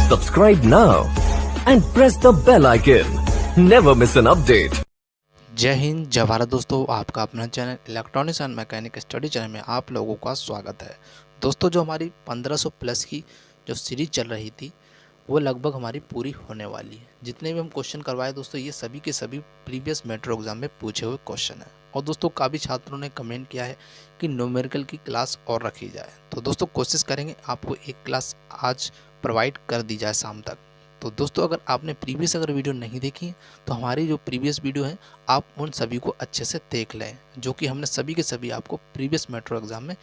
Subscribe now and press the bell icon. Never miss an update. जय हिंद जय भारत दोस्तों, आपका अपना channel electronics and mechanic study channel में आप लोगों का स्वागत है। दोस्तों, जो हमारी 1500 प्लस की जो सीरीज चल रही थी वो लगभग हमारी पूरी होने वाली है। जितने भी हम क्वेश्चन करवाए दोस्तों, ये सभी के सभी प्रीवियस मेट्रो एग्जाम में पूछे हुए क्वेश्चन हैं। और दोस्तों, काफ़ी छात्रों ने कमेंट किया है कि न्यूमेरिकल की क्लास और रखी जाए। तो दोस्तों, कोशिश करेंगे आपको एक क्लास आज प्रोवाइड कर दी जाए शाम तक। तो दोस्तों, अगर आपने प्रीवियस वीडियो नहीं देखी तो हमारी जो प्रीवियस वीडियो है आप उन सभी को अच्छे से देख लें, जो कि हमने सभी के सभी आपको प्रीवियस मेट्रो एग्जाम में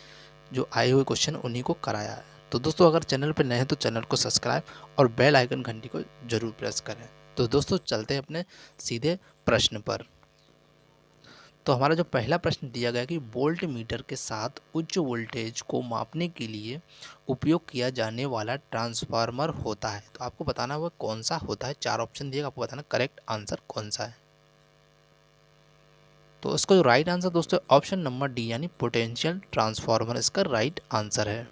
जो आए हुए क्वेश्चन उन्हीं को कराया है। तो दोस्तों, अगर चैनल पर नए हैं तो चैनल को सब्सक्राइब और बेल आइकन घंटी को जरूर प्रेस करें। तो दोस्तों, चलते हैं अपने सीधे प्रश्न पर। तो हमारा जो पहला प्रश्न दिया गया कि वोल्ट मीटर के साथ उच्च वोल्टेज को मापने के लिए उपयोग किया जाने वाला ट्रांसफार्मर होता है। तो आपको बताना वह कौन सा होता है। 4 ऑप्शन दिएगा, आपको बताना करेक्ट आंसर कौन सा है। तो इसका जो राइट आंसर दोस्तों ऑप्शन नंबर डी यानी पोटेंशियल ट्रांसफार्मर इसका राइट आंसर है।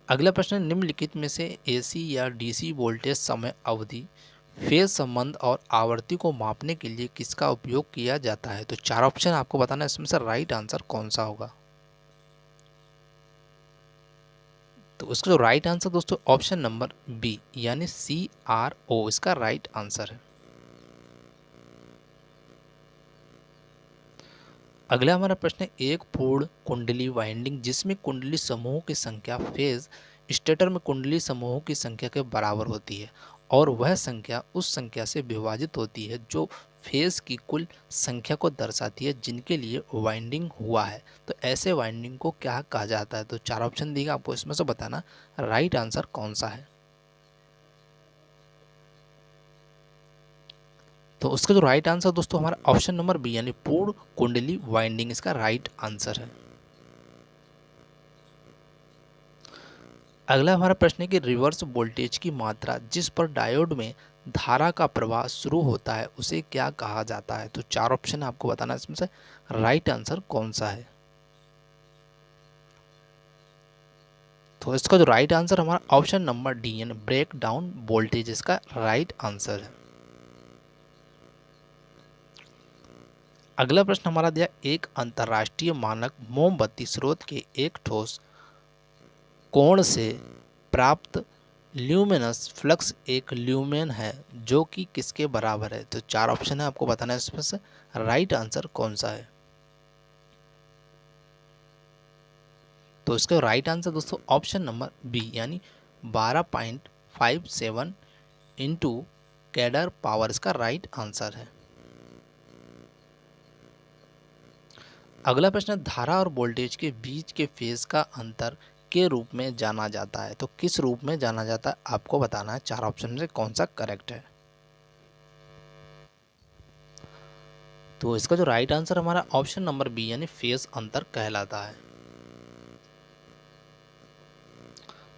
अगला प्रश्न, निम्नलिखित में से एसी या डीसी वोल्टेज समय अवधि, फेज संबंध और आवर्ती को मापने के लिए किसका उपयोग किया जाता है। तो 4 ऑप्शन आपको बताना है, इसमें से राइट आंसर कौन सा होगा। तो उसका जो राइट आंसर दोस्तों ऑप्शन नंबर बी यानी CRO इसका राइट आंसर है। अगला हमारा प्रश्न है, एक पूर्ण कुंडली वाइंडिंग जिसमें कुंडली समूहों की संख्या फेज स्टेटर में कुंडली समूहों की संख्या के बराबर होती है और वह संख्या उस संख्या से विभाजित होती है जो फेज की कुल संख्या को दर्शाती है जिनके लिए वाइंडिंग हुआ है। तो ऐसे वाइंडिंग को क्या कहा जाता है। तो 4 ऑप्शन देगा, आपको इसमें से बताना राइट आंसर कौन सा है। तो उसका जो राइट आंसर दोस्तों हमारा ऑप्शन नंबर बी यानी पूर्ण कुंडली वाइंडिंग इसका राइट आंसर है। अगला हमारा प्रश्न है कि रिवर्स वोल्टेज की मात्रा जिस पर डायोड में धारा का प्रवाह शुरू होता है उसे क्या कहा जाता है। तो 4 ऑप्शन आपको बताना है, इसमें से राइट आंसर कौन सा है। तो इसका जो राइट आंसर हमारा ऑप्शन नंबर डी यानी ब्रेक डाउन वोल्टेज इसका राइट आंसर है। अगला प्रश्न हमारा दिया, एक अंतर्राष्ट्रीय मानक मोमबत्ती स्रोत के एक ठोस कोण से प्राप्त ल्यूमिनस फ्लक्स एक ल्यूमेन है जो कि किसके बराबर है। तो 4 ऑप्शन है, आपको बताना है इसमें से राइट आंसर कौन सा है। तो इसका राइट आंसर दोस्तों ऑप्शन नंबर बी यानी 12.57 इंटू कैडर पावर इसका राइट आंसर है। अगला प्रश्न, धारा और वोल्टेज के बीच के फेज का अंतर के रूप में जाना जाता है। तो किस रूप में जाना जाता है आपको बताना है। 4 ऑप्शन में से कौन सा करेक्ट है। तो इसका जो राइट आंसर हमारा ऑप्शन नंबर बी यानी फेज अंतर कहलाता है।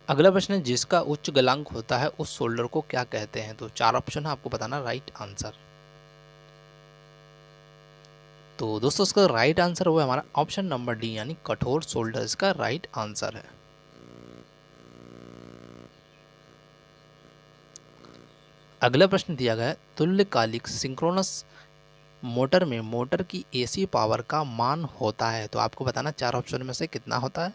अगला प्रश्न है, जिसका उच्च गलनांक होता है उस शोल्डर को क्या कहते हैं। तो 4 ऑप्शन है, आपको बताना राइट आंसर। तो दोस्तों, इसका राइट आंसर हुआ हमारा ऑप्शन नंबर डी यानी कठोर शोल्डर इसका राइट आंसर है। अगला प्रश्न दिया गया है, तुल्यकालिक सिंक्रोनस मोटर में मोटर की AC पावर का मान होता है। तो आपको बताना 4 ऑप्शन में से कितना होता है।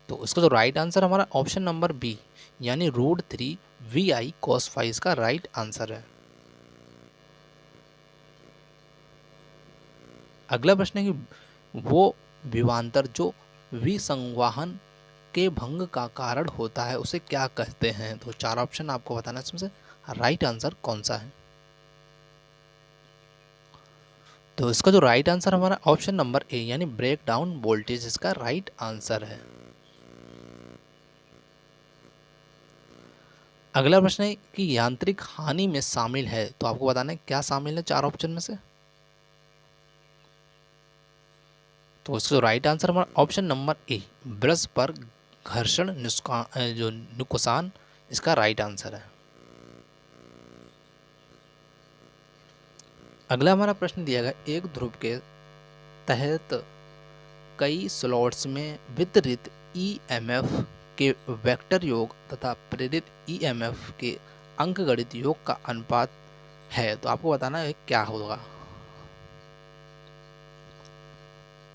तो उसका जो राइट आंसर हमारा ऑप्शन नंबर बी यानी √3 VI cos phi इसका राइट आंसर है। अगला प्रश्न है कि वो विभवांतर जो विसंवाहन के भंग का कारण होता है उसे क्या कहते हैं। तो 4 ऑप्शन आपको बताना है, इसमें से राइट आंसर कौन सा है। तो इसका जो राइट आंसर हमारा ऑप्शन नंबर ए यानी ब्रेक डाउन वोल्टेज इसका राइट आंसर है। अगला प्रश्न है कि यांत्रिक हानि में शामिल है। तो आपको बताना है क्या शामिल है 4 ऑप्शन में से। तो इसका जो राइट आंसर हमारा ऑप्शन नंबर ए ब्रश पर घर्षण नुकसान इसका राइट आंसर है। अगला हमारा प्रश्न दिया गया, एक ध्रुव के तहत कई स्लॉट्स में वितरित ईएमएफ के वेक्टर योग तथा प्रेरित ईएमएफ के अंकगणित योग का अनुपात है। तो आपको बताना है क्या होगा।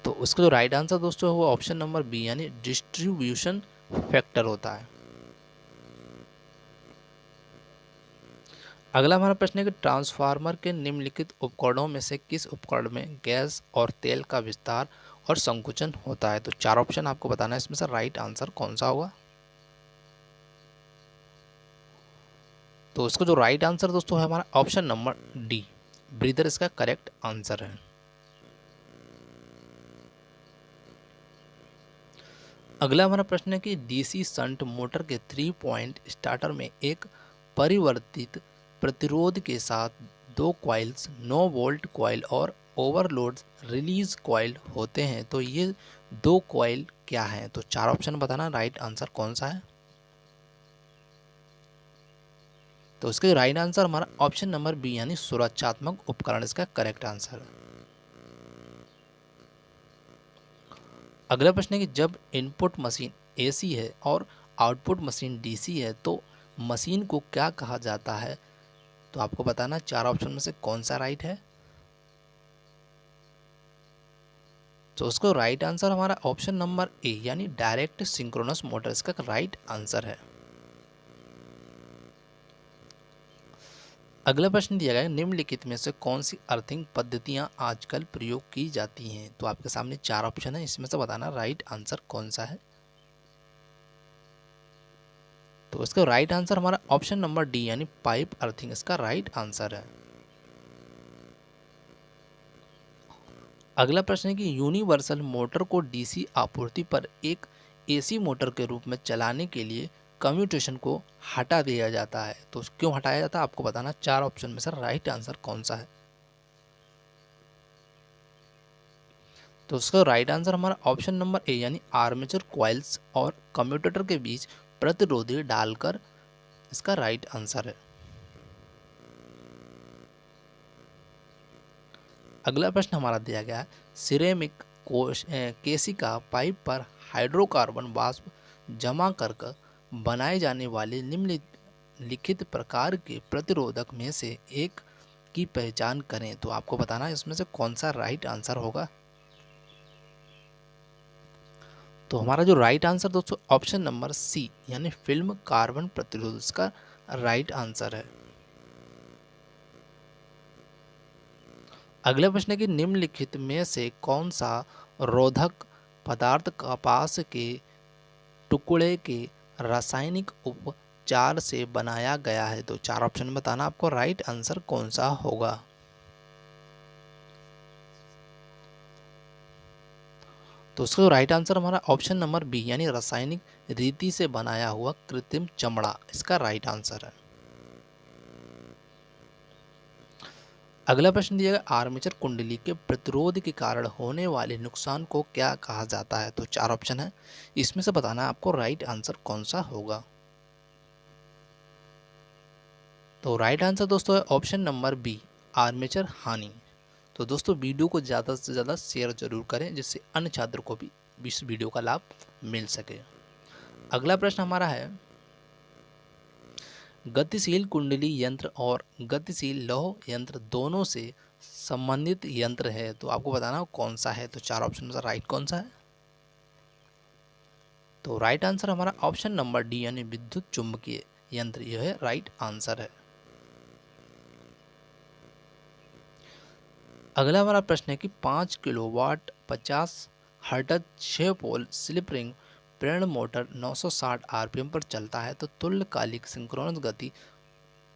तो उसका जो राइट आंसर दोस्तों है वो ऑप्शन नंबर बी यानी डिस्ट्रीब्यूशन फैक्टर होता है। अगला हमारा प्रश्न है कि ट्रांसफार्मर के निम्नलिखित उपकरणों में से किस उपकरण में गैस और तेल का विस्तार और संकुचन होता है। तो 4 ऑप्शन आपको बताना है, इसमें से राइट आंसर कौन सा होगा। तो इसका जो राइट आंसर दोस्तों है हमारा ऑप्शन नंबर डी, ब्रीदर इसका करेक्ट आंसर है। अगला हमारा प्रश्न है कि डीसी शंट मोटर के 3 पॉइंट स्टार्टर में एक परिवर्तित प्रतिरोध के साथ 2 कॉइल्स 9 वोल्ट कॉइल और ओवरलोड रिलीज कॉइल होते हैं। तो ये 2 कॉइल क्या हैं। तो 4 ऑप्शन बताना राइट आंसर कौन सा है। तो इसका राइट आंसर हमारा ऑप्शन नंबर बी यानी सुरक्षात्मक उपकरण इसका करेक्ट आंसर है। अगला प्रश्न है कि जब इनपुट मशीन एसी है और आउटपुट मशीन डीसी है तो मशीन को क्या कहा जाता है। तो आपको बताना 4 ऑप्शन में से कौन सा राइट है। तो उसको राइट आंसर हमारा ऑप्शन नंबर ए यानी डायरेक्ट सिंक्रोनस मोटर इसका राइट आंसर है। अगला प्रश्न दिया गया है निम्नलिखित में से कौन सी अर्थिंग पद्धतियां आजकल प्रयोग की जाती हैं। तो आपके सामने 4 ऑप्शन है, इसमें से बताना राइट आंसर कौन सा है। तो इसका राइट आंसर हमारा ऑप्शन नंबर डी यानी पाइप अर्थिंग इसका राइट आंसर है। अगला प्रश्न है कि यूनिवर्सल मोटर को डीसी आपूर्ति पर एक एसी मोटर के रूप में चलाने के लिए कम्यूटेशन को हटा दिया जाता है। तो क्यों हटाया जाता है आपको बताना। 4 ऑप्शन में से राइट आंसर कौन सा है। तो उसका राइट आंसर हमारा ऑप्शन नंबर ए यानी आर्मेचर कॉइल्स और कम्यूटेटर के बीच प्रतिरोधी डालकर इसका राइट आंसर है। अगला प्रश्न हमारा दिया गया है सिरेमिक केशिका पाइप पर हाइड्रोकार्बन वाष्प जमा कर बनाए जाने वाले निम्नलिखित प्रकार के प्रतिरोधक में से एक की पहचान करें। तो आपको बताना है इसमें से कौन सा राइट आंसर होगा। तो हमारा जो राइट आंसर दोस्तों ऑप्शन नंबर सी यानी फिल्म कार्बन प्रतिरोध इसका राइट आंसर है। अगला प्रश्न है कि निम्नलिखित में से कौन सा रोधक पदार्थ कपास के टुकड़े के रासायनिक उपचार से बनाया गया है। तो 4 ऑप्शन बताना आपको राइट आंसर कौन सा होगा। तो उसका राइट आंसर हमारा ऑप्शन नंबर बी यानी रासायनिक रीति से बनाया हुआ कृत्रिम चमड़ा इसका राइट आंसर है। अगला प्रश्न दिया गया आर्मेचर कुंडली के प्रतिरोध के कारण होने वाले नुकसान को क्या कहा जाता है। तो 4 ऑप्शन है, इसमें से बताना आपको राइट आंसर कौन सा होगा। तो राइट आंसर दोस्तों है ऑप्शन नंबर बी आर्मेचर हानि। तो दोस्तों वीडियो को ज़्यादा से ज़्यादा शेयर जरूर करें जिससे अन्य छात्र को भी इस वीडियो का लाभ मिल सके। अगला प्रश्न हमारा है गतिशील कुंडली यंत्र और गतिशील लौह यंत्र दोनों से संबंधित यंत्र है। तो आपको बताना कौन सा है। तो 4 ऑप्शन में से राइट कौन सा है। तो राइट आंसर हमारा ऑप्शन नंबर डी यानी विद्युत चुंबकीय यंत्र यह है राइट आंसर है। अगला हमारा प्रश्न है कि 5 किलोवाट 50 हर्ट्ज 6 पोल स्लिप रिंग प्रेरण मोटर 960 आरपीएम पर चलता है। तो तुल्यकालिक सिंक्रोनस गति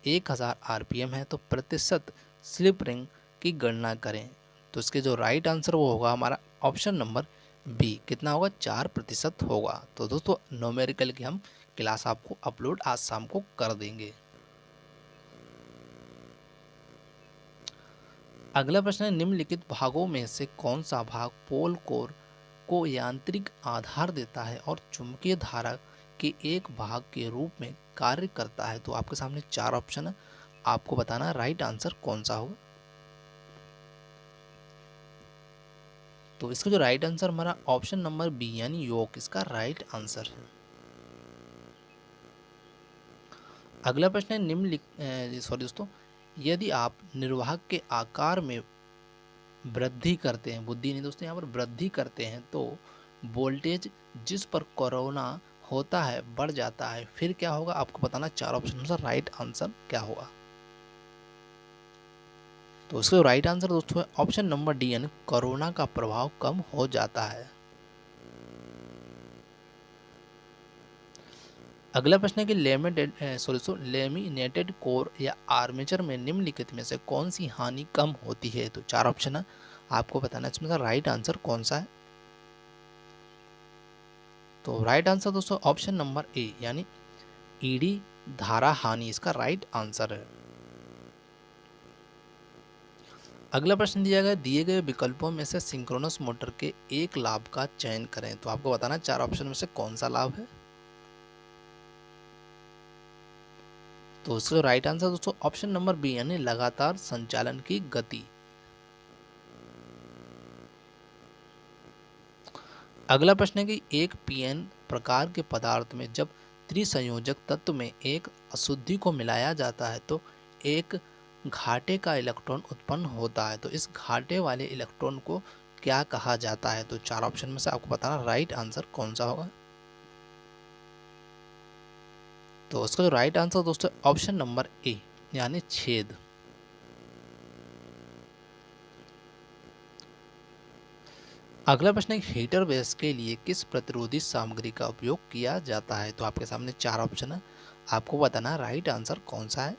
1000 आरपीएम है। तो प्रतिशत स्लिप रिंग की गणना करें। तो इसके जो राइट आंसर वो होगा हमारा ऑप्शन नंबर बी कितना होगा 4% होगा। तो दोस्तों न्यूमेरिकल की हम क्लास आपको अपलोड आज शाम को कर देंगे। अगला प्रश्न है निम्नलिखित भागों में से कौन सा भाग पोल कोर को यांत्रिक आधार देता है और चुंबकीय धारा के एक भाग के रूप में कार्य करता है। तो आपके सामने 4 ऑप्शन है, आपको बताना राइट आंसर कौन सा होगा। तो इसका जो राइट आंसर हमारा ऑप्शन नंबर बी यानी योक इसका राइट आंसर है। अगला प्रश्न है सॉरी दोस्तों, यदि आप निर्वाहक के आकार में वृद्धि करते हैं, बुद्धि नहीं दोस्तों, यहाँ पर वृद्धि करते हैं तो वोल्टेज जिस पर कोरोना होता है बढ़ जाता है, फिर क्या होगा आपको बताना। 4 ऑप्शन में से राइट आंसर क्या होगा। तो इसका राइट आंसर दोस्तों है ऑप्शन नंबर डी यानी कोरोना का प्रभाव कम हो जाता है। अगला प्रश्न है कि लेमिनेटेड कोर या आर्मेचर में निम्नलिखित में से कौन सी हानि कम होती है। तो 4 ऑप्शन है, आपको बताना इसमें से राइट आंसर कौन सा है। तो राइट आंसर दोस्तों ऑप्शन नंबर ए यानी ईडी धारा हानि इसका राइट आंसर है। अगला प्रश्न दिया गया, दिए गए विकल्पों में से सिंक्रोनस मोटर के एक लाभ का चयन करें। तो आपको बताना 4 ऑप्शन में से कौन सा लाभ है। तो इसका राइट आंसर दोस्तों ऑप्शन नंबर बी यानी लगातार संचालन की गति। अगला प्रश्न है कि एक पीएन प्रकार के पदार्थ में जब त्रिसंयोजक तत्व में एक अशुद्धि को मिलाया जाता है तो एक घाटे का इलेक्ट्रॉन उत्पन्न होता है। तो इस घाटे वाले इलेक्ट्रॉन को क्या कहा जाता है। तो 4 ऑप्शन में से आपको बताना राइट आंसर कौन सा होगा। तो इसका जो राइट आंसर दोस्तों ऑप्शन नंबर ए यानी छेद। अगला प्रश्न है हीटर बेस के लिए किस प्रतिरोधी सामग्री का उपयोग किया जाता है। तो आपके सामने 4 ऑप्शन है, आपको बताना राइट आंसर कौन सा है।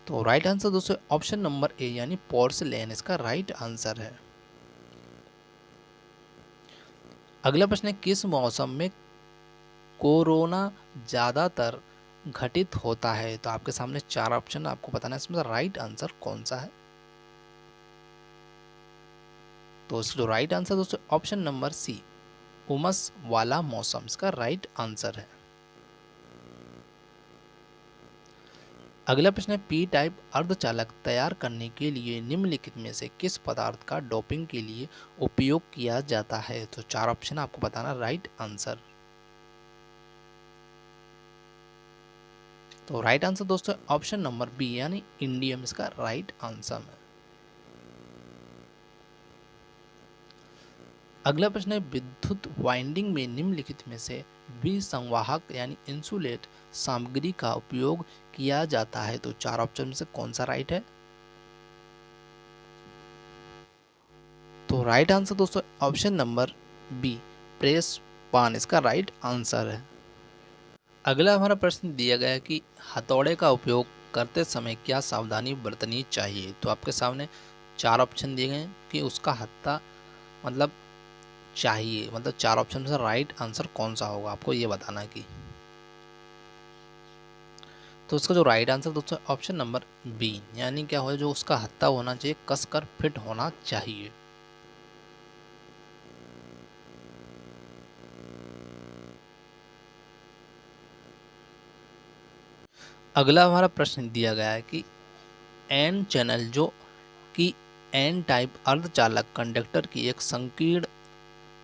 तो राइट आंसर दोस्तों ऑप्शन नंबर ए यानी पोर्सिलेन इसका राइट आंसर है। अगला प्रश्न है किस मौसम में कोरोना ज्यादातर घटित होता है। तो आपके सामने 4 ऑप्शन, आपको बताना है इसमें राइट आंसर कौन सा है। तो इसका राइट आंसर दोस्तों ऑप्शन नंबर सी उमस वाला मौसम इसका राइट आंसर है। अगला प्रश्न है पी टाइप अर्धचालक तैयार करने के लिए निम्नलिखित में से किस पदार्थ का डोपिंग के लिए उपयोग किया जाता है। तो 4 ऑप्शन आपको बताना राइट आंसर। तो राइट आंसर दोस्तों ऑप्शन नंबर बी यानी इंडियम इसका राइट आंसर है। अगला प्रश्न है विद्युत वाइंडिंग में निम्नलिखित में से विसंवाहक यानी इंसुलेट सामग्री का उपयोग किया जाता है। तो 4 ऑप्शन में से कौन सा राइट है। तो राइट आंसर दोस्तों ऑप्शन नंबर बी प्रेस पान इसका राइट आंसर है। अगला हमारा प्रश्न दिया गया है कि हथौड़े का उपयोग करते समय क्या सावधानी बरतनी चाहिए। तो आपके सामने 4 ऑप्शन दिए गए हैं कि उसका हत्था मतलब चाहिए, मतलब 4 ऑप्शन में से राइट आंसर कौन सा होगा, आपको ये बताना है कि। तो उसका जो राइट आंसर दोस्तों ऑप्शन नंबर बी यानी क्या हो, जो उसका हत्था होना चाहिए कसकर फिट होना चाहिए। अगला हमारा प्रश्न दिया गया है कि एन चैनल जो कि एन टाइप अर्धचालक कंडक्टर की एक संकीर्ण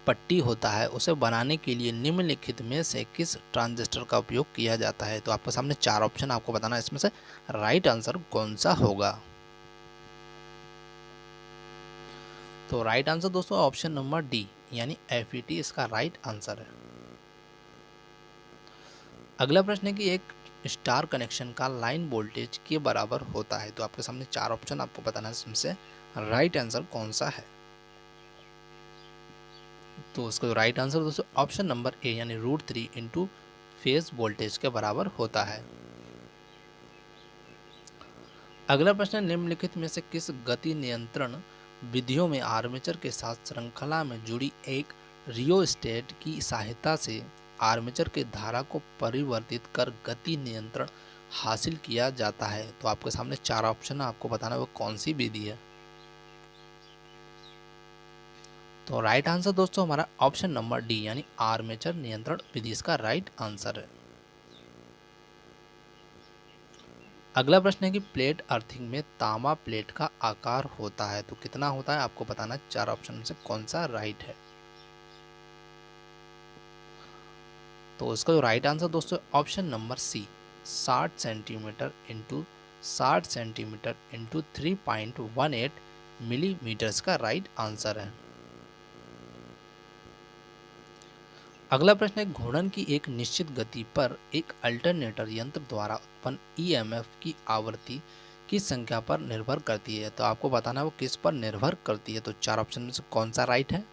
पट्टी होता है उसे बनाने के लिए निम्नलिखित में से किस ट्रांजिस्टर का उपयोग किया जाता है। तो आपके सामने 4 ऑप्शन, आपको बताना है इसमें से राइट आंसर कौन सा होगा। तो राइट आंसर दोस्तों ऑप्शन नंबर डी यानी FET इसका राइट आंसर है। अगला प्रश्न है कि एक स्टार कनेक्शन का लाइन वोल्टेज के बराबर होता है। तो आपके सामने 4 ऑप्शन, आपको बताना है इसमें से राइट आंसर कौन सा है। तो उसका राइट आंसर दोस्तों ऑप्शन नंबर ए यानी √3 इंटू फेज वोल्टेज के बराबर होता है। अगला प्रश्न निम्नलिखित में से किस गति नियंत्रण विधियों में आर्मेचर के साथ श्रृंखला में जुड़ी एक रियोस्टेट की सहायता से आर्मेचर के धारा को परिवर्तित कर गति नियंत्रण हासिल किया जाता है। तो आपके सामने 4 ऑप्शन, आपको बताना है वो कौन सी विधि है। तो राइट आंसर दोस्तों हमारा ऑप्शन नंबर डी यानी आर्मेचर नियंत्रण विधि इसका राइट आंसर है। अगला प्रश्न है कि प्लेट अर्थिंग में तांबा प्लेट का आकार होता है तो कितना होता है, आपको बताना है 4 ऑप्शन में से कौन सा राइट है। तो इसका जो राइट आंसर दोस्तों option number C 60 centimetre into 60 centimetre into 3.18 millimetres का राइट आंसर है। अगला प्रश्न है घूर्णन की एक निश्चित गति पर एक अल्टरनेटर यंत्र द्वारा उत्पन्न ईएमएफ की आवृत्ति की संख्या पर निर्भर करती है, तो आपको बताना है वो किस पर निर्भर करती है। तो 4 ऑप्शन में से कौन सा राइट है।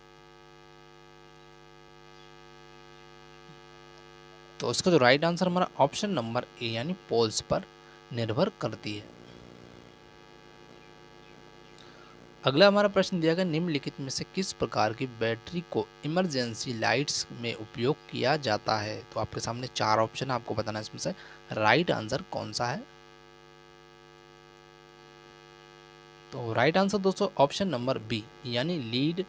तो इसका जो राइट आंसर हमारा ऑप्शन नंबर ए यानी पोल्स पर निर्भर करती है। अगला हमारा प्रश्न दिया गया निम्नलिखित में से किस प्रकार की बैटरी को इमरजेंसी लाइट्स में उपयोग किया जाता है। तो आपके सामने 4 ऑप्शन, आपको बताना है इसमें से राइट आंसर कौन सा है। तो राइट आंसर दोस्तों ऑप्शन नंबर बी यानी लीड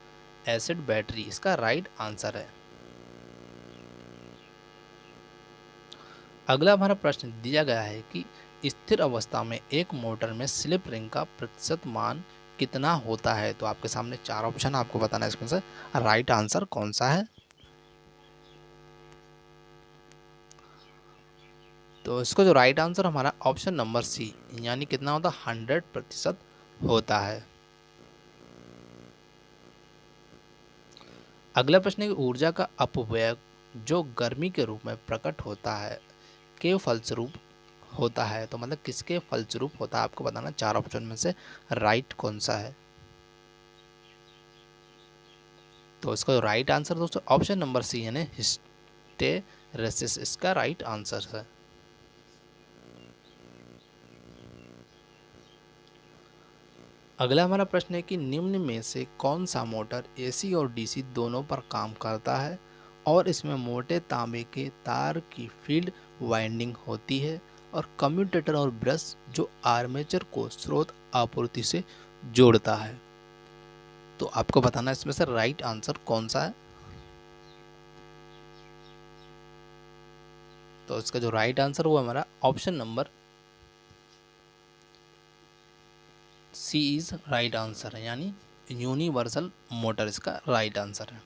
एसिड बैटरी इसका राइट आंसर है। अगला हमारा प्रश्न दिया गया है कि स्थिर अवस्था में एक मोटर में स्लिप रिंग का प्रतिशत मान कितना होता है। तो आपके सामने 4 ऑप्शन, आपको बताना है इसमें से राइट आंसर कौन सा है। तो इसको जो राइट आंसर हमारा ऑप्शन नंबर सी यानी कितना होता है 100% होता है। अगला प्रश्न है कि ऊर्जा का अपव्यय जो गर्मी के रूप में प्रकट होता है के फलस्वरूप होता है, तो मतलब किसके फलस्वरूप होता है, आपको बताना 4 ऑप्शन में से राइट कौन सा है। तो इसका राइट आंसर दोस्तों ऑप्शन नंबर सी यानी हिस्टेरेसिस इसका राइट आंसर है। अगला हमारा प्रश्न है कि निम्न में से कौन सा मोटर एसी और डीसी दोनों पर काम करता है और इसमें मोटे तांबे के तार की फील्ड वाइंडिंग होती है और कम्यूटेटर और ब्रश जो आर्मेचर को स्रोत आपूर्ति से जोड़ता है। तो आपको बताना है इसमें से राइट आंसर कौन सा है। तो इसका जो राइट आंसर वो हमारा option number C is right answer है यानी यूनिवर्सल मोटर इसका राइट आंसर है।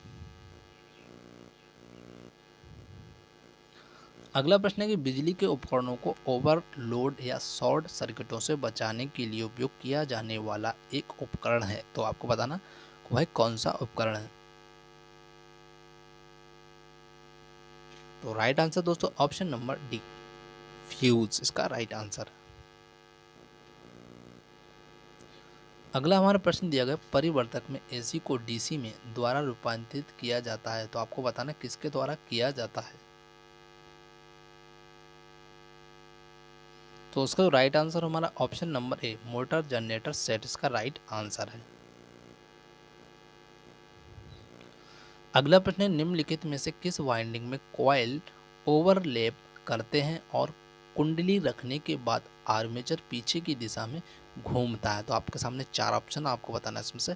अगला प्रश्न है कि बिजली के उपकरणों को ओवरलोड या शॉर्ट सर्किटों से बचाने के लिए उपयोग किया जाने वाला एक उपकरण है, तो आपको बताना वह कौन सा उपकरण है। तो राइट आंसर दोस्तों ऑप्शन नंबर डी फ्यूज इसका राइट आंसर है। अगला हमारा प्रश्न दिया गया परिवर्तक में एसी को डीसी में द्वारा रूपांतरित किया जाता है, तो आपको बताना किसके द्वारा किया जाता है। तो उसका राइट आंसर हमारा option number A motor generator set इसका राइट आंसर है। अगला प्रश्न है निम्नलिखित में से किस वाइंडिंग में कॉइल ओवरलैप करते हैं और कुंडली रखने के बाद आर्मेचर पीछे की दिशा में घूमता है। तो आपके सामने 4 ऑप्शन, आपको बताना है इसमें से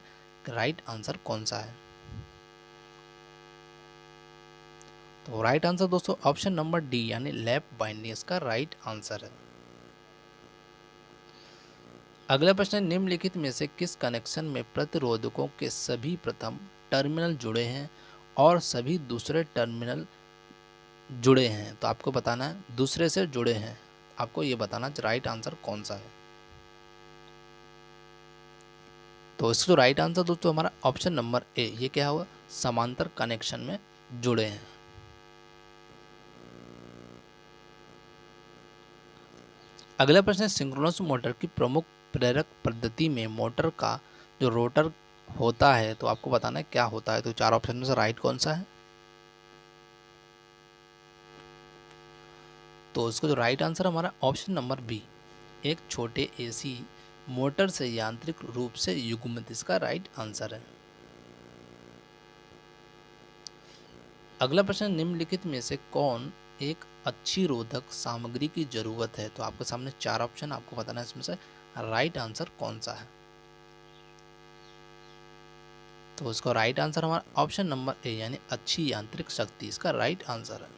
राइट आंसर कौन सा है। तो राइट आंसर दोस्तों ऑप्शन नंबर डी यानी लैप बाइंडिंग इसका राइट आंसर है। अगला प्रश्न निम्नलिखित में से किस कनेक्शन में प्रतिरोधकों के सभी प्रथम टर्मिनल जुड़े हैं और सभी दूसरे टर्मिनल जुड़े हैं। तो आपको बताना है दूसरे से जुड़े हैं, आपको ये बताना राइट आंसर कौन सा है। तो इसका जो राइट आंसर दोस्तों हमारा ऑप्शन नंबर ए ये क्या हुआ समांतर कनेक्शन में जुड़े हैं। अगला प्रश्न है सिंक्रोनस मोटर की प्रमुख प्रेरक पद्धति में मोटर का जो रोटर होता है, तो आपको बताना है क्या होता है। तो 4 ऑप्शन में से राइट कौन सा है। तो इसको जो राइट आंसर हमारा ऑप्शन नंबर बी एक छोटे एसी मोटर से यांत्रिक रूप से युग्मित इसका राइट आंसर है। अगला प्रश्न निम्नलिखित में से कौन एक अच्छी रोधक सामग्री की जरूरत है। तो आपके सामने 4 ऑप्शन, आपको बताना है इसमें से राइट आंसर कौन सा है। तो इसका राइट आंसर हमारा ऑप्शन नंबर ए यानी अच्छी यांत्रिक शक्ति इसका राइट आंसर है।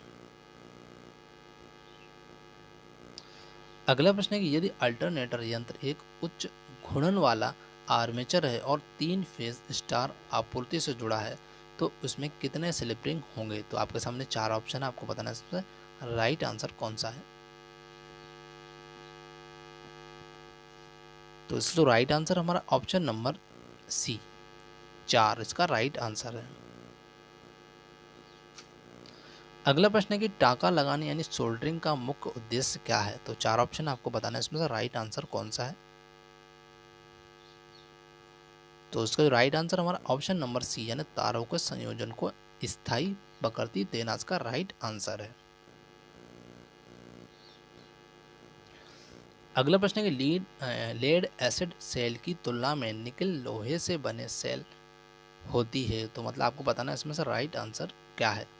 अगला प्रश्न है कि यदि अल्टरनेटर यंत्र एक उच्च घूर्णन वाला आर्मेचर है और 3 फेज स्टार आपूर्ति से जुड़ा है तो उसमें कितने स्लिप रिंग होंगे? तो आपके सामने 4 ऑप्शन है, आपको बताना है इसमें राइट आंसर कौन सा है। तो इसका जो राइट आंसर हमारा ऑप्शन नंबर सी 4 इसका राइट आंसर है। अगला प्रश्न है कि टाँका लगाने यानी सोल्डरिंग का मुख्य उद्देश्य क्या है? तो 4 ऑप्शन आपको बताना है इसमें से राइट आंसर कौन सा है। तो इसका जो राइट आंसर हमारा ऑप्शन नंबर सी यानी तारों के संयोजन को स्थायी प्रकृति देना इसका राइट आंसर है। अगला प्रश्न है कि लेड एसिड सेल की तुलना में निकल लोहे से बने सेल होती है, तो मतलब आपको बताना है इसमें से राइट आंसर क्या है।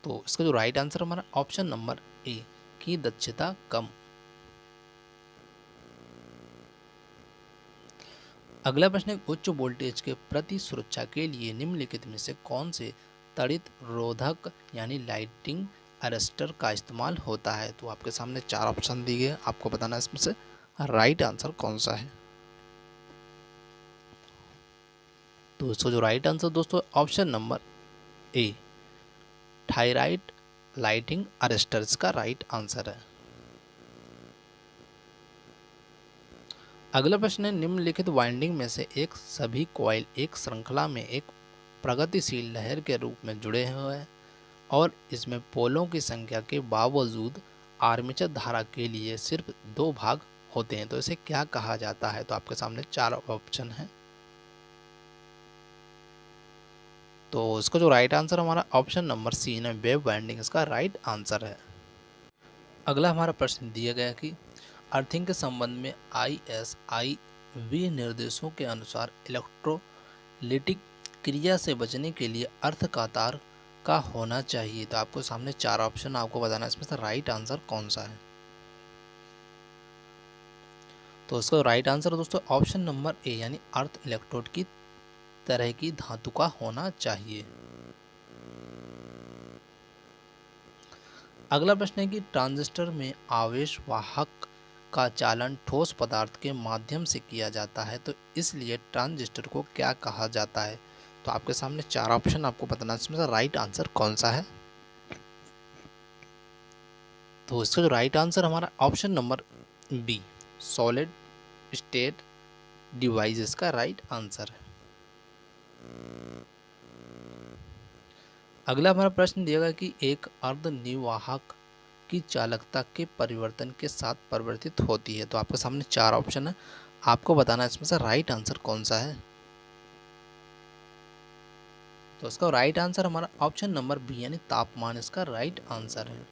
तो इसका जो राइट आंसर हमारा ऑप्शन नंबर ए की दक्षता कम। अगला प्रश्न है उच्च वोल्टेज के प्रति सुरक्षा के लिए निम्नलिखित में से कौन से तड़ित रोधक यानी लाइटिंग अरेस्टर का इस्तेमाल होता है? तो आपके सामने 4 ऑप्शन दिए गए, आपको बताना है इसमें से राइट आंसर कौन सा है। तो इसका जो राइट आंसर दोस्तों option number A thyroid lighting arrester का राइट आंसर है। अगला प्रश्न है निम्नलिखित वाइंडिंग में से एक सभी कॉइल एक श्रृंखला में एक प्रगतिशील लहर के रूप में जुड़े हुए हैं और इसमें पोलों की संख्या के बावजूद आर्मेचर धारा के लिए सिर्फ 2 भाग होते हैं, तो इसे क्या कहा जाता है? तो आपके सामने 4 ऑप्शन हैं। तो इसका जो राइट आंसर हमारा ऑप्शन नंबर सी है वेव वाइंडिंग इसका राइट आंसर है। अगला हमारा प्रश्न दिया गया कि अर्थिंग के संबंध में ISIV निर्देशों के अनुसार इलेक्ट्रोलिटिक क्रिया से बचने के लिए अर्थ का तार का होना चाहिए। तो आपको सामने 4 ऑप्शन आपको बताना है इसमें से राइट आंसर कौन सा है। तो इसका राइट आंसर दोस्तों ऑप्शन नंबर ए यानी अर्थ इलेक्ट्रोड की तरह की धातु का होना चाहिए। अगला प्रश्न है कि ट्रांजिस्टर में आवेश वाहक का चालन ठोस पदार्थ के माध्यम से किया जाता है, तो इसलिए ट्रांजिस्टर को क्या कहा जाता है? तो आपके सामने 4 ऑप्शन आपको बताना है इसमें से राइट आंसर कौन सा है। तो इसका जो राइट आंसर हमारा option number B solid state devices का राइट आंसर है। अगला हमारा प्रश्न दिया गया कि एक अर्धनिवाहक की चालकता के परिवर्तन के साथ परिवर्तित होती है, तो आपके सामने 4 ऑप्शन है, आपको बताना है इसमें से राइट आंसर कौन सा है। तो इसका राइट आंसर हमारा ऑप्शन नंबर बी यानी तापमान इसका राइट आंसर है।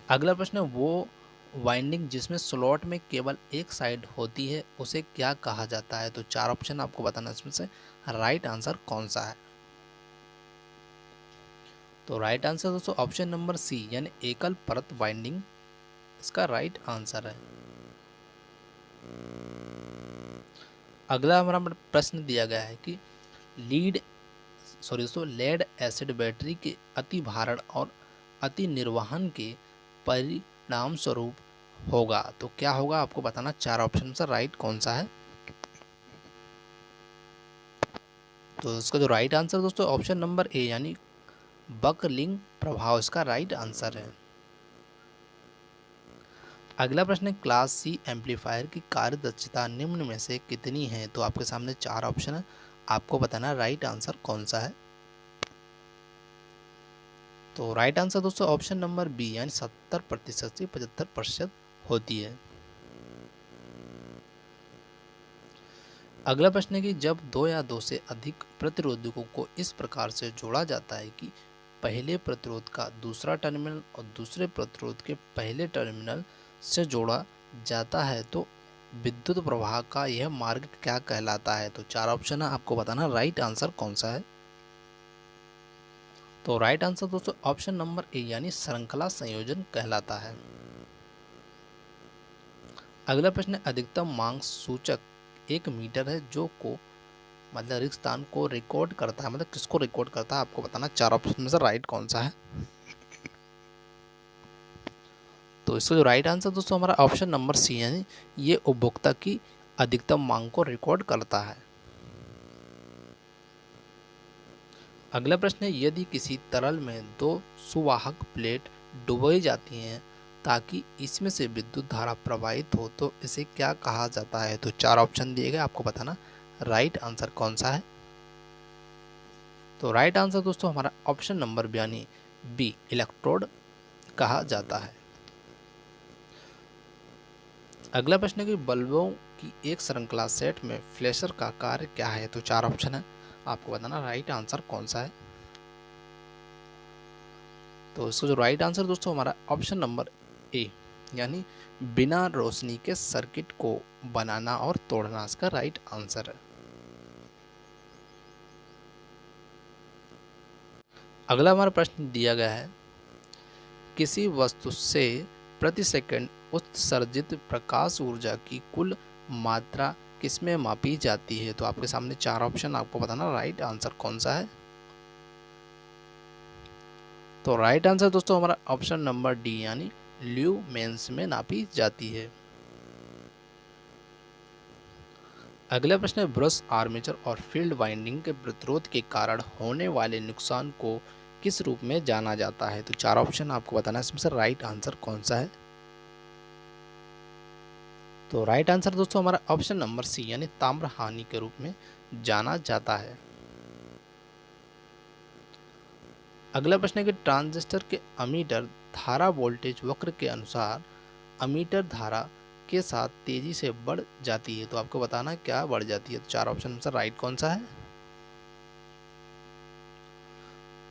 अगला प्रश्न है वो वाइंडिंग जिसमें स्लॉट में केवल एक साइड होती है उसे क्या कहा जाता है? तो 4 ऑप्शन आपको बताना है इसमें से राइट आंसर कौन सा है। तो राइट आंसर दोस्तों ऑप्शन नंबर सी यानी एकल परत वाइंडिंग इसका राइट आंसर है। अगला हमारा प्रश्न दिया गया है कि लेड एसिड बैटरी के अति भारण और अति निर्वहन के परिणाम स्वरूप होगा, तो क्या होगा आपको बताना 4 ऑप्शन से राइट कौन सा है। तो इसका जो राइट आंसर दोस्तों ऑप्शन नंबर ए यानी बकलिंग प्रभाव इसका राइट आंसर है। अगला प्रश्न है क्लास सी एम्पलीफायर की कार्य दक्षता निम्न में से कितनी है? तो आपके सामने 4 ऑप्शन है, आपको बताना राइट आंसर कौन सा है। तो राइट आंसर दोस्तों ऑप्शन नंबर बी यानी 70% से 75% होती है। अगला प्रश्न है कि जब 2 या 2 से अधिक प्रतिरोधकों को इस प्रकार से जोड़ा जाता है कि पहले प्रतिरोध का दूसरा टर्मिनल और दूसरे प्रतिरोध के पहले टर्मिनल से जोड़ा जाता है तो विद्युत प्रवाह का यह मार्ग क्या कहलाता है? तो 4 ऑप्शन है, आपको बताना राइट आंसर कौन सा है। तो राइट आंसर दोस्तों ऑप्शन नंबर ए यानी श्रृंखला संयोजन कहलाता है। अगला प्रश्न अधिकतम मांग सूचक 1 मीटर है जो को मतलब रिक्त स्थान को रिकॉर्ड करता है, मतलब किसको रिकॉर्ड करता है आपको बताना 4 ऑप्शन में से राइट कौन सा है। तो इसका जो राइट आंसर दोस्तों हमारा ऑप्शन नंबर सी, यानी ये उपभोक्ता की अधिकतम मांग को रिकॉर्ड करता है। अगला प्रश्न है, यदि किसी तरल में दो सुवाहक प्लेट डुबोई जाती हैं ताकि इसमें से विद्युत धारा प्रवाहित हो तो इसे क्या कहा जाता है? तो 4 ऑप्शन दिए गए, आपको बताना राइट आंसर कौन सा है। तो राइट आंसर दोस्तों हमारा ऑप्शन नंबर यानी बी, इलेक्ट्रोड कहा जाता है। अगला प्रश्न है कि बल्बों की एक श्रृंखला सेट में फ्लैशर का कार्य क्या है? तो 4 ऑप्शन है, आपको बताना राइट आंसर कौन सा है। तो इसका जो राइट आंसर दोस्तों हमारा ऑप्शन नंबर ए, यानी बिना रोशनी के सर्किट को बनाना और तोड़ना इसका राइट आंसर है। अगला हमारा प्रश्न दिया गया है, किसी वस्तु से प्रति सेकंड उत्सर्जित प्रकाश ऊर्जा की कुल मात्रा किसमें मापी जाती है? तो आपके सामने 4 ऑप्शन, आपको बताना राइट आंसर कौन सा है। तो राइट आंसर दोस्तों हमारा ऑप्शन नंबर डी, यानी ल्यूमेंस में नापी जाती है। अगला प्रश्न है, ब्रश आर्मेचर और फील्ड वाइंडिंग के प्रतिरोध के कारण होने वाले नुकसान को किस रूप में जाना जाता है? तो 4 ऑप्शन, आपको बताना है इसमें से राइट आंसर कौन सा है। तो राइट आंसर दोस्तों हमारा ऑप्शन नंबर सी, यानी ताम्र हानि के रूप में जाना जाता है। अगला प्रश्न है कि ट्रांजिस्टर के अमीटर धारा वोल्टेज वक्र के अनुसार अमीटर धारा के साथ तेजी से बढ़ जाती है, तो आपको बताना क्या बढ़ जाती है। तो 4 ऑप्शन में से राइट कौन सा है।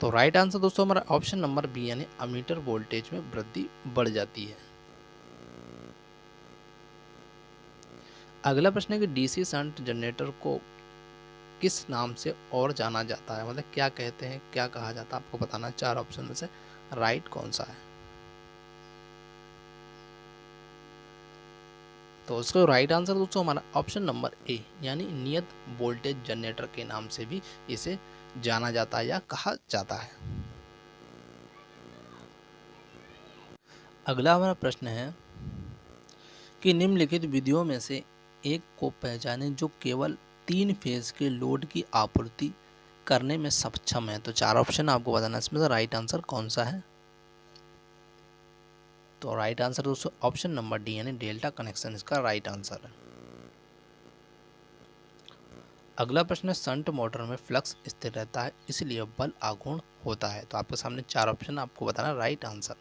तो राइट आंसर दोस्तों हमारा ऑप्शन नंबर बी, यानी अमीटर वोल्टेज में वृद्धि बढ़ जाती है। अगला प्रश्न है कि डीसी शंट जनरेटर को किस नाम से और जाना जाता है, मतलब क्या कहते हैं, क्या कहा जाता है, आपको बताना 4 ऑप्शन में से राइट कौन सा है। तो उसका राइट आंसर दोस्तों हमारा ऑप्शन नंबर ए, यानी नियत वोल्टेज जनरेटर के नाम से भी इसे जाना जाता है या कहा जाता है। अगला हमारा प्रश्न है कि निम्नलिखित विधियों में से एक को पहचाने जो केवल 3 फेज के लोड की आपूर्ति करने में सक्षम है। तो 4 ऑप्शन आपको बताना इसमें से राइट आंसर कौन सा है। तो राइट आंसर दोस्तों ऑप्शन नंबर डी, यानी डेल्टा कनेक्शन इसका राइट आंसर है। अगला प्रश्न है, शंट मोटर में फ्लक्स स्थिर रहता है इसलिए बल आघूर्ण होता है। तो आपके सामने 4 ऑप्शन, आपको बताना राइट आंसर।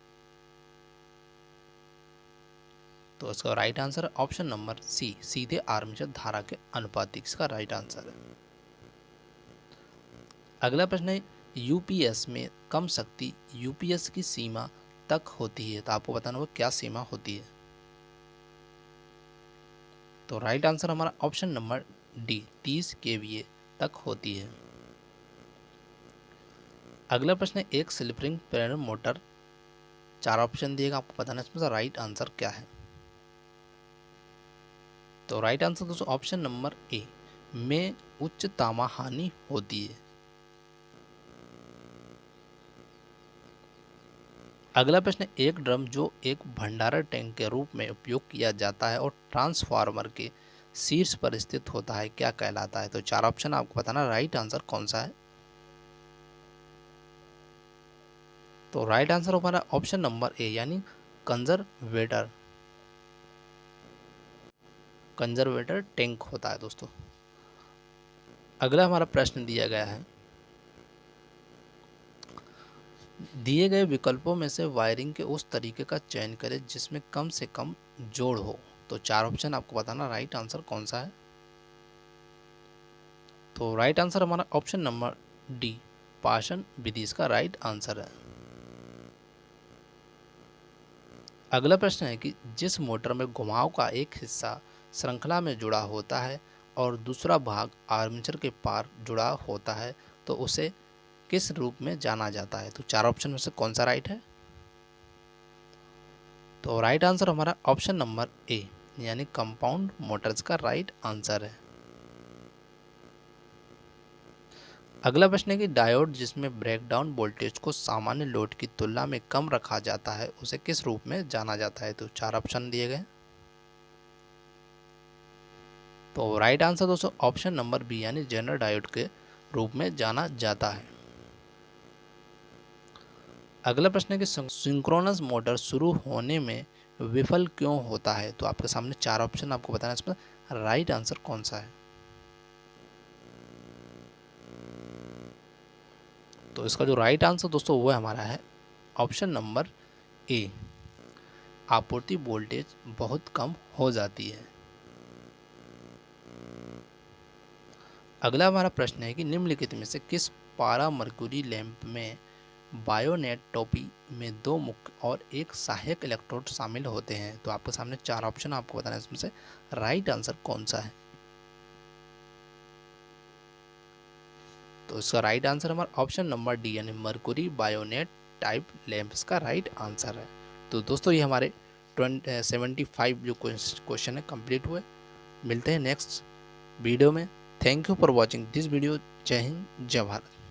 तो इसका right answer option number C, सीधे आर्मेचर धारा के अनुपातिक इसका राइट आंसर है। अगला प्रश्न है, यूपीएस में कम शक्ति यूपीएस की सीमा तक होती है, तो आपको बताना वो क्या सीमा होती है। तो राइट आंसर हमारा ऑप्शन नंबर डी, 30 केवीए तक होती है। अगला प्रश्न है, एक स्लिप रिंग प्रेरण मोटर, 4 ऑप्शन दिएगा, आपको बताना इसमें से राइट आंसर क्या है। तो राइट आंसर दोस्तों ऑप्शन नंबर ए में उच्च तामा हानि होती है। अगला प्रश्न, एक ड्रम जो एक भंडारण टैंक के रूप में उपयोग किया जाता है और ट्रांसफार्मर के शीर्ष पर स्थित होता है, क्या कहलाता है। तो 4 ऑप्शन, आपको बताना राइट आंसर कौन सा है। तो राइट आंसर हमारा ऑप्शन नंबर ए, यानी कंजर्वेटर, कंजर्वेटर टैंक होता है दोस्तों। अगला हमारा प्रश्न दिया गया है, दिए गए विकल्पों में से वायरिंग के उस तरीके का चयन करें जिसमें कम से कम जोड़ हो। तो 4 ऑप्शन, आपको बताना राइट आंसर कौन सा है। तो राइट आंसर हमारा ऑप्शन नंबर डी, पाशन विधि इसका राइट आंसर है। अगला प्रश्न है कि जिस मोटर में घुमाव का एक हिस्सा श्रृंखला में जुड़ा होता है और दूसरा भाग आर्मेचर के पार जुड़ा होता है तो उसे किस रूप में जाना जाता है। तो 4 ऑप्शन में से कौन सा राइट है। तो राइट आंसर हमारा ऑप्शन नंबर ए, यानी कंपाउंड मोटर्स का राइट आंसर है। अगला प्रश्न है कि डायोड जिसमें ब्रेकडाउन वोल्टेज को सामान्य लोड की तुलना में कम रखा जाता है उसे किस रूप में जाना जाता है। तो 4 ऑप्शन दिए गए। तो राइट आंसर दोस्तों ऑप्शन नंबर बी यानी जेनर डायोड के रूप में जाना जाता है। अगला प्रश्न है कि सिंक्रोनस मोटर शुरू होने में विफल क्यों होता है। तो आपके सामने 4 ऑप्शन आपको बताना है, इसमें राइट आंसर कौन सा है। तो इसका जो राइट आंसर दोस्तों वो हमारा है ऑप्शन नंबर ए, आपूर्ति वोल्टेज बहुत कम हो जाती है। अगला हमारा प्रश्न है कि निम्नलिखित में से किस पारा मर्क्यूरी लैंप में बायोनेटोपी में 2 मुख्य और 1 सहायक इलेक्ट्रोड शामिल होते हैं। तो आपके सामने 4 ऑप्शन आपको बताना है, इसमें से राइट आंसर कौन सा है। तो इसका राइट आंसर हमारा ऑप्शन नंबर डी यानी मर्क्यूरी बायोनेट टाइप लैंप्स का राइट आंसर है। तो दोस्तों ये हमारे 75 जो क्वेश्चन है कंप्लीट हुए। मिलते हैं नेक्स्ट वीडियो में। Thank you for watching this video. जय हिंद, जय भारत।